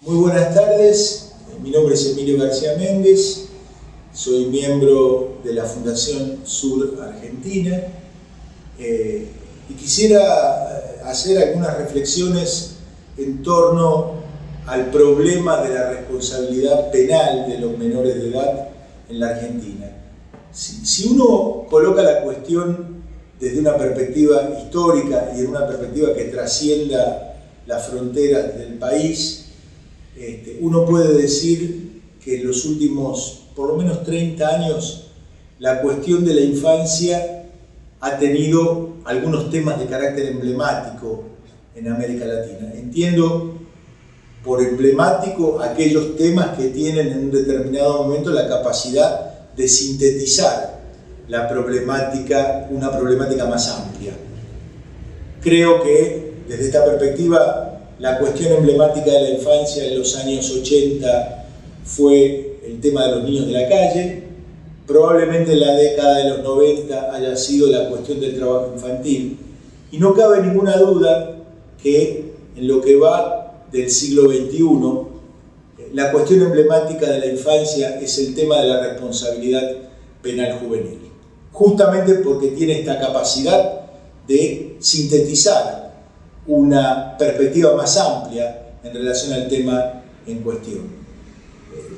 Muy buenas tardes, mi nombre es Emilio García Méndez, soy miembro de la Fundación Sur Argentina y quisiera hacer algunas reflexiones en torno al problema de la responsabilidad penal de los menores de edad en la Argentina. Si uno coloca la cuestión desde una perspectiva histórica y en una perspectiva que trascienda las fronteras del país, uno puede decir que en los últimos, por lo menos 30 años, la cuestión de la infancia ha tenido algunos temas de carácter emblemático en América Latina. Entiendo por emblemático aquellos temas que tienen en un determinado momento la capacidad de sintetizar la problemática, una problemática más amplia. Creo que desde esta perspectiva la cuestión emblemática de la infancia en los años 80 fue el tema de los niños de la calle. Probablemente en la década de los 90 haya sido la cuestión del trabajo infantil. Y no cabe ninguna duda que en lo que va del siglo XXI, la cuestión emblemática de la infancia es el tema de la responsabilidad penal juvenil. Justamente porque tiene esta capacidad de sintetizar una perspectiva más amplia en relación al tema en cuestión.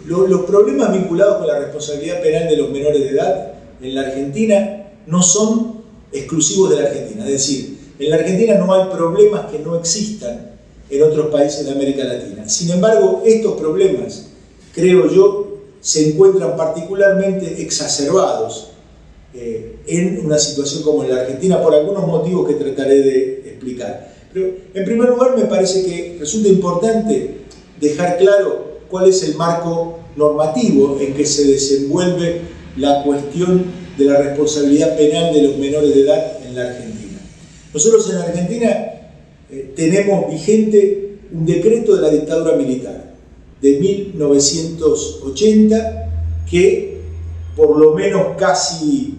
Los problemas vinculados con la responsabilidad penal de los menores de edad en la Argentina no son exclusivos de la Argentina, es decir, en la Argentina no hay problemas que no existan en otros países de América Latina. Sin embargo, estos problemas, creo yo, se encuentran particularmente exacerbados en una situación como en la Argentina por algunos motivos que trataré de explicar. Pero, en primer lugar, me parece que resulta importante dejar claro cuál es el marco normativo en que se desenvuelve la cuestión de la responsabilidad penal de los menores de edad en la Argentina. Nosotros en la Argentina tenemos vigente un decreto de la dictadura militar de 1980 que por lo menos casi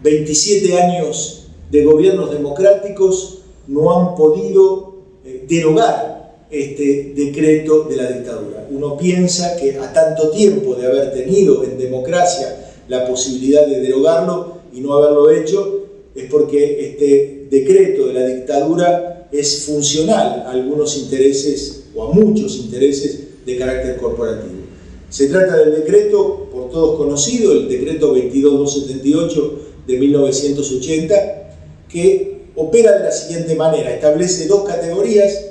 27 años de gobiernos democráticos no han podido derogar este decreto de la dictadura. Uno piensa que a tanto tiempo de haber tenido en democracia la posibilidad de derogarlo y no haberlo hecho, es porque este decreto de la dictadura es funcional a algunos intereses o a muchos intereses de carácter corporativo. Se trata del decreto, por todos conocido, el decreto 22278 de 1980, que opera de la siguiente manera: establece dos categorías,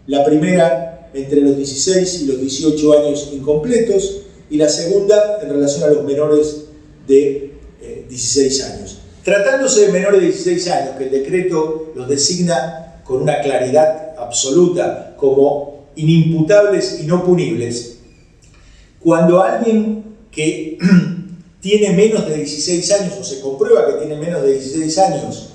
la primera entre los 16 y los 18 años incompletos y la segunda en relación a los menores de 16 años. Tratándose de menores de 16 años, que el decreto los designa con una claridad absoluta como inimputables y no punibles, cuando alguien que tiene menos de 16 años o se comprueba que tiene menos de 16 años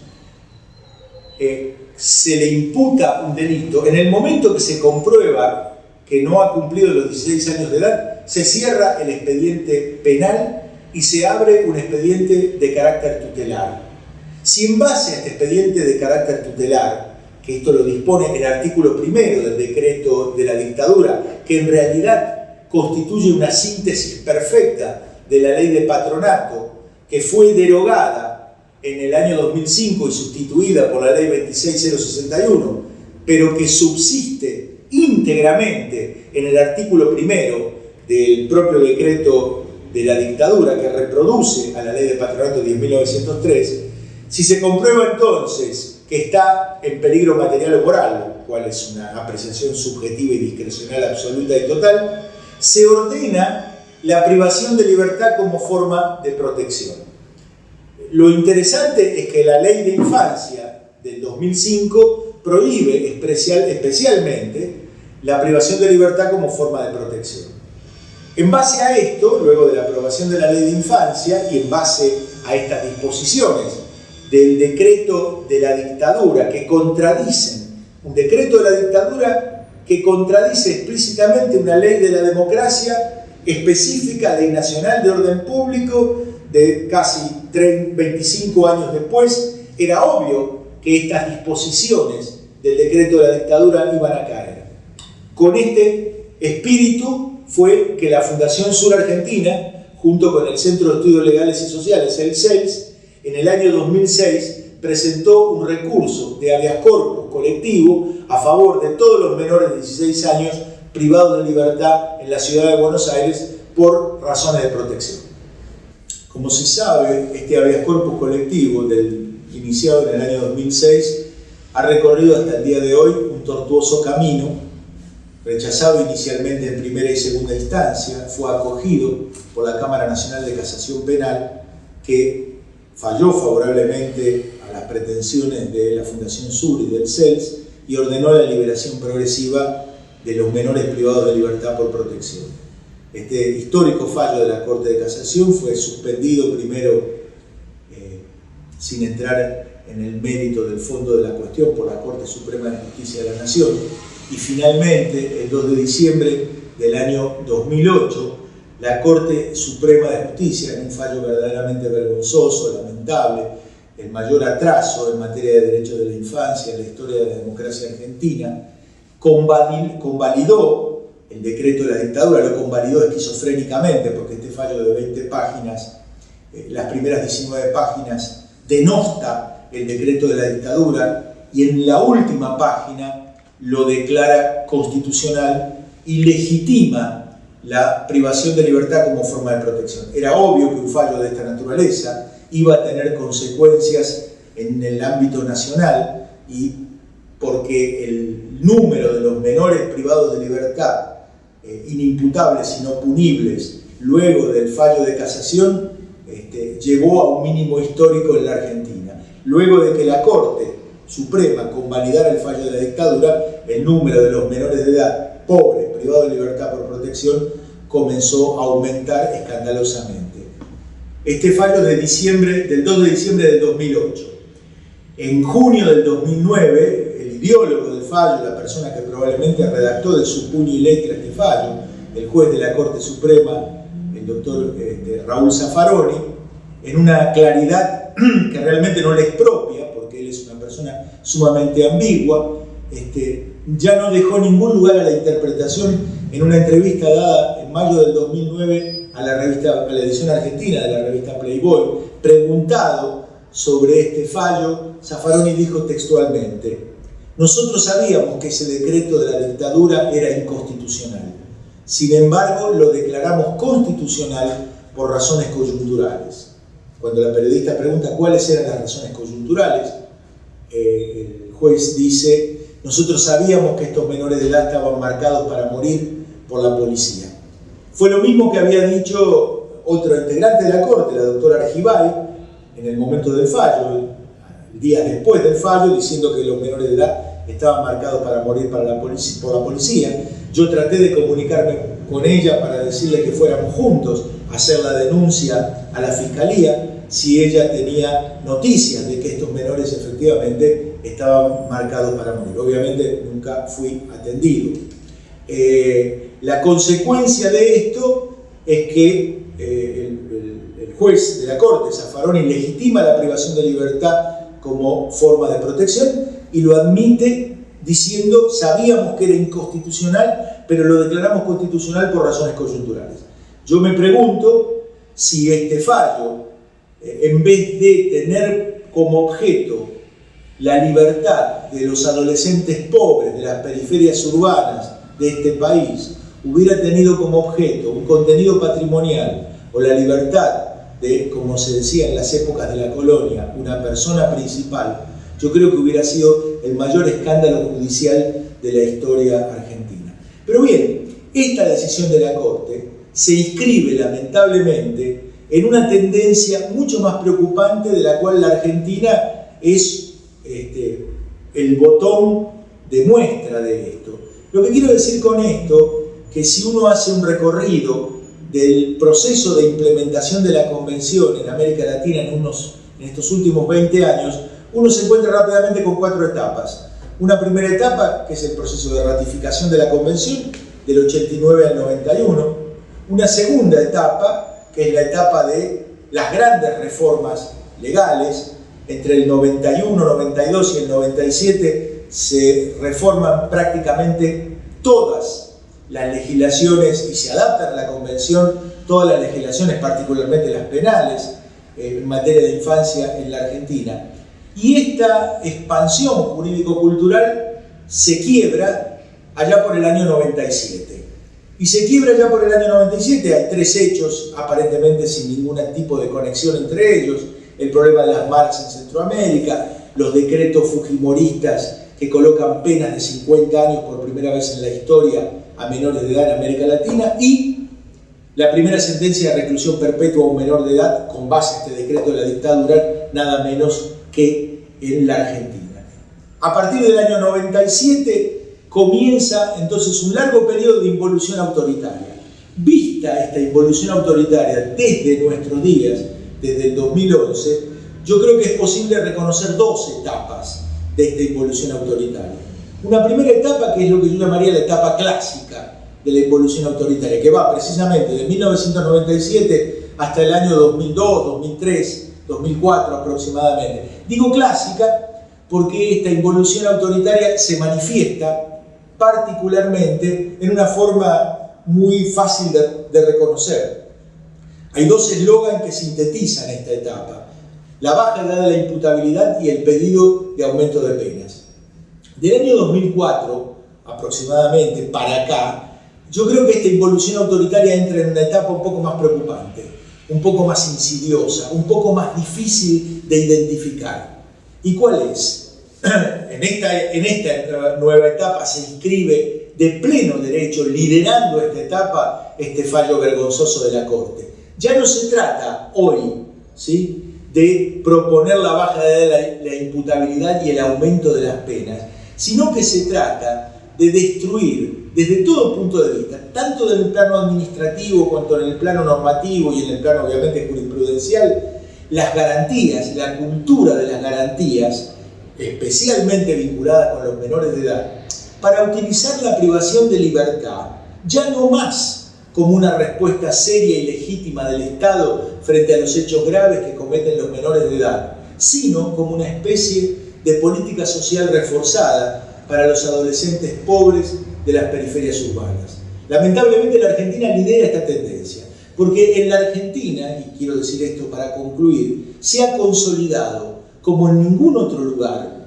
se le imputa un delito, en el momento que se comprueba que no ha cumplido los 16 años de edad, se cierra el expediente penal y se abre un expediente de carácter tutelar. Si en base a este expediente de carácter tutelar, que esto lo dispone el artículo primero del decreto de la dictadura, que en realidad constituye una síntesis perfecta de la ley de patronato, que fue derogada en el año 2005 y sustituida por la ley 26061, pero que subsiste íntegramente en el artículo primero del propio decreto de la dictadura que reproduce a la ley de patronato 10.903, si se comprueba entonces que está en peligro material o moral, lo cual es una apreciación subjetiva y discrecional absoluta y total, se ordena la privación de libertad como forma de protección. Lo interesante es que la ley de infancia del 2005 prohíbe especialmente la privación de libertad como forma de protección. En base a esto, luego de la aprobación de la ley de infancia y en base a estas disposiciones del decreto de la dictadura que contradicen, un decreto de la dictadura que contradice explícitamente una ley de la democracia específica, ley nacional de orden público, de casi 25 años después, era obvio que estas disposiciones del decreto de la dictadura iban a caer. Con este espíritu fue que la Fundación Sur Argentina, junto con el Centro de Estudios Legales y Sociales, el CELS, en el año 2006 presentó un recurso de habeas corpus colectivo a favor de todos los menores de 16 años privados de libertad en la ciudad de Buenos Aires por razones de protección. Como se sabe, este habeas corpus colectivo iniciado en el año 2006 ha recorrido hasta el día de hoy un tortuoso camino, rechazado inicialmente en primera y segunda instancia, fue acogido por la Cámara Nacional de Casación Penal, que falló favorablemente a las pretensiones de la Fundación Sur y del CELS y ordenó la liberación progresiva de los menores privados de libertad por protección. Este histórico fallo de la Corte de Casación fue suspendido primero, sin entrar en el mérito del fondo de la cuestión, por la Corte Suprema de Justicia de la Nación, y finalmente, el 2 de diciembre del año 2008, la Corte Suprema de Justicia, en un fallo verdaderamente vergonzoso, lamentable, el mayor atraso en materia de derechos de la infancia en la historia de la democracia argentina, convalidó el decreto de la dictadura, lo convalidó esquizofrénicamente, porque este fallo de 20 páginas, las primeras 19 páginas, denosta el decreto de la dictadura, y en la última página lo declara constitucional y legitima la privación de libertad como forma de protección. Era obvio que un fallo de esta naturaleza iba a tener consecuencias en el ámbito nacional, y porque el número de los menores privados de libertad, inimputables y no punibles, luego del fallo de casación, llegó a un mínimo histórico en la Argentina. Luego de que la Corte Suprema convalidara el fallo de la dictadura, el número de los menores de edad pobres, privados de libertad por protección, comenzó a aumentar escandalosamente. Este fallo es del 2 de diciembre del 2008. En junio del 2009, el ideólogo del fallo, la persona que probablemente redactó de su puño y letra este fallo, el juez de la Corte Suprema, el doctor Raúl Zaffaroni, en una claridad que realmente no le es propia, porque él es una persona sumamente ambigua, ya no dejó ningún lugar a la interpretación en una entrevista dada en mayo del 2009 a la edición argentina de la revista Playboy. Preguntado sobre este fallo, Zaffaroni dijo textualmente: nosotros sabíamos que ese decreto de la dictadura era inconstitucional, sin embargo lo declaramos constitucional por razones coyunturales. Cuando la periodista pregunta cuáles eran las razones coyunturales, el juez dice: nosotros sabíamos que estos menores de edad estaban marcados para morir por la policía. Fue lo mismo que había dicho otro integrante de la Corte, la doctora Argibay, en el momento del fallo, días después del fallo, diciendo que los menores de edad estaban marcados para morir por la policía. Yo traté de comunicarme con ella para decirle que fuéramos juntos a hacer la denuncia a la Fiscalía si ella tenía noticias de que estos menores efectivamente estaban marcados para morir. Obviamente nunca fui atendido. La consecuencia de esto es que el juez de la Corte, Zaffaroni, legitima la privación de libertad como forma de protección y lo admite diciendo: sabíamos que era inconstitucional, pero lo declaramos constitucional por razones coyunturales. Yo me pregunto si este fallo, en vez de tener como objeto la libertad de los adolescentes pobres de las periferias urbanas de este país, hubiera tenido como objeto un contenido patrimonial o la libertad de, como se decía en las épocas de la colonia, una persona principal, yo creo que hubiera sido el mayor escándalo judicial de la historia argentina. Pero bien, esta decisión de la Corte se inscribe lamentablemente en una tendencia mucho más preocupante, de la cual la Argentina es el botón de muestra de esto. Lo que quiero decir con esto, que si uno hace un recorrido del proceso de implementación de la Convención en América Latina en estos últimos 20 años, uno se encuentra rápidamente con 4 etapas. Una primera etapa, que es el proceso de ratificación de la Convención, del 89 al 91. Una segunda etapa, que es la etapa de las grandes reformas legales. Entre el 91, 92 y el 97 se reforman prácticamente todas las legislaciones y se adaptan a la Convención todas las legislaciones, particularmente las penales, en materia de infancia en la Argentina. Y esta expansión jurídico-cultural se quiebra allá por el año 97. Y se quiebra allá por el año 97, hay 3 hechos aparentemente sin ningún tipo de conexión entre ellos: el problema de las maras en Centroamérica, los decretos fujimoristas que colocan penas de 50 años por primera vez en la historia a menores de edad en América Latina, y la primera sentencia de reclusión perpetua a un menor de edad con base en este decreto de la dictadura, nada menos que en la Argentina. A partir del año 97 comienza entonces un largo periodo de involución autoritaria. Vista esta involución autoritaria desde nuestros días, desde el 2011, yo creo que es posible reconocer 2 etapas de esta involución autoritaria. Una primera etapa que es lo que yo llamaría la etapa clásica de la involución autoritaria, que va precisamente de 1997 hasta el año 2002, 2003, 2004 aproximadamente. Digo clásica porque esta involución autoritaria se manifiesta particularmente en una forma muy fácil de reconocer. Hay 2 eslogans que sintetizan esta etapa: la baja edad de la imputabilidad y el pedido de aumento de penas. Del año 2004 aproximadamente para acá, yo creo que esta involución autoritaria entra en una etapa un poco más preocupante, un poco más insidiosa, un poco más difícil de identificar. ¿Y cuál es? En esta nueva etapa se inscribe de pleno derecho, liderando esta etapa, este fallo vergonzoso de la Corte. Ya no se trata hoy, ¿sí?, de proponer la baja de la imputabilidad y el aumento de las penas, sino que se trata de destruir desde todo punto de vista, tanto en el plano administrativo cuanto en el plano normativo y en el plano obviamente jurisprudencial, las garantías, la cultura de las garantías, especialmente vinculada con los menores de edad, para utilizar la privación de libertad ya no más como una respuesta seria y legítima del Estado frente a los hechos graves que cometen los menores de edad, sino como una especie de política social reforzada para los adolescentes pobres de las periferias urbanas. Lamentablemente la Argentina lidera esta tendencia, porque en la Argentina, y quiero decir esto para concluir, se ha consolidado como en ningún otro lugar,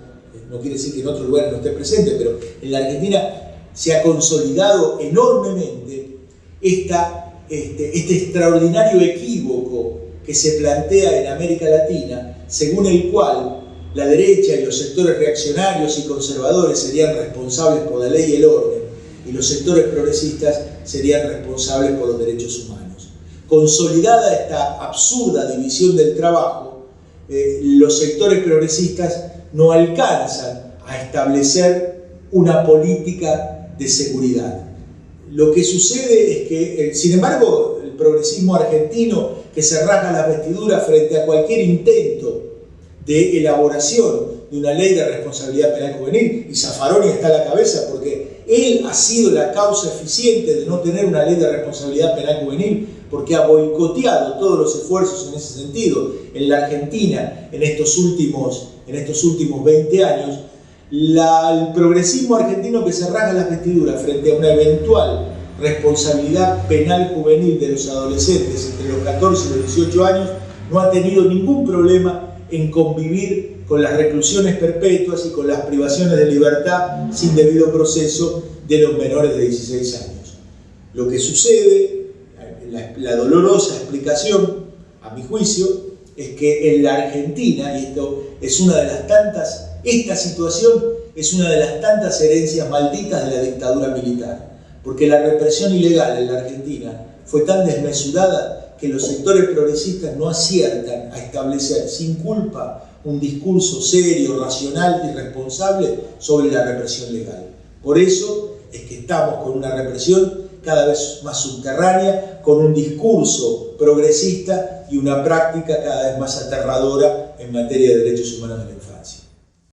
no quiere decir que en otro lugar no esté presente, pero en la Argentina se ha consolidado enormemente este extraordinario equívoco que se plantea en América Latina, según el cual la derecha y los sectores reaccionarios y conservadores serían responsables por la ley y el orden, y los sectores progresistas serían responsables por los derechos humanos. Consolidada esta absurda división del trabajo, los sectores progresistas no alcanzan a establecer una política de seguridad. Lo que sucede es que, sin embargo, el progresismo argentino, que se rasga las vestiduras frente a cualquier intento de elaboración de una ley de responsabilidad penal juvenil, y Zaffaroni está a la cabeza porque él ha sido la causa eficiente de no tener una ley de responsabilidad penal juvenil, porque ha boicoteado todos los esfuerzos en ese sentido en la Argentina en estos últimos 20 años. El progresismo argentino, que se rasga las vestiduras frente a una eventual responsabilidad penal juvenil de los adolescentes entre los 14 y los 18 años, no ha tenido ningún problema en convivir con las reclusiones perpetuas y con las privaciones de libertad sin debido proceso de los menores de 16 años. Lo que sucede, la dolorosa explicación, a mi juicio, es que en la Argentina, y esta situación es una de las tantas herencias malditas de la dictadura militar, porque la represión ilegal en la Argentina fue tan desmesurada que los sectores progresistas no aciertan a establecer sin culpa un discurso serio, racional y responsable sobre la represión legal. Por eso es que estamos con una represión cada vez más subterránea, con un discurso progresista y una práctica cada vez más aterradora en materia de derechos humanos de la infancia.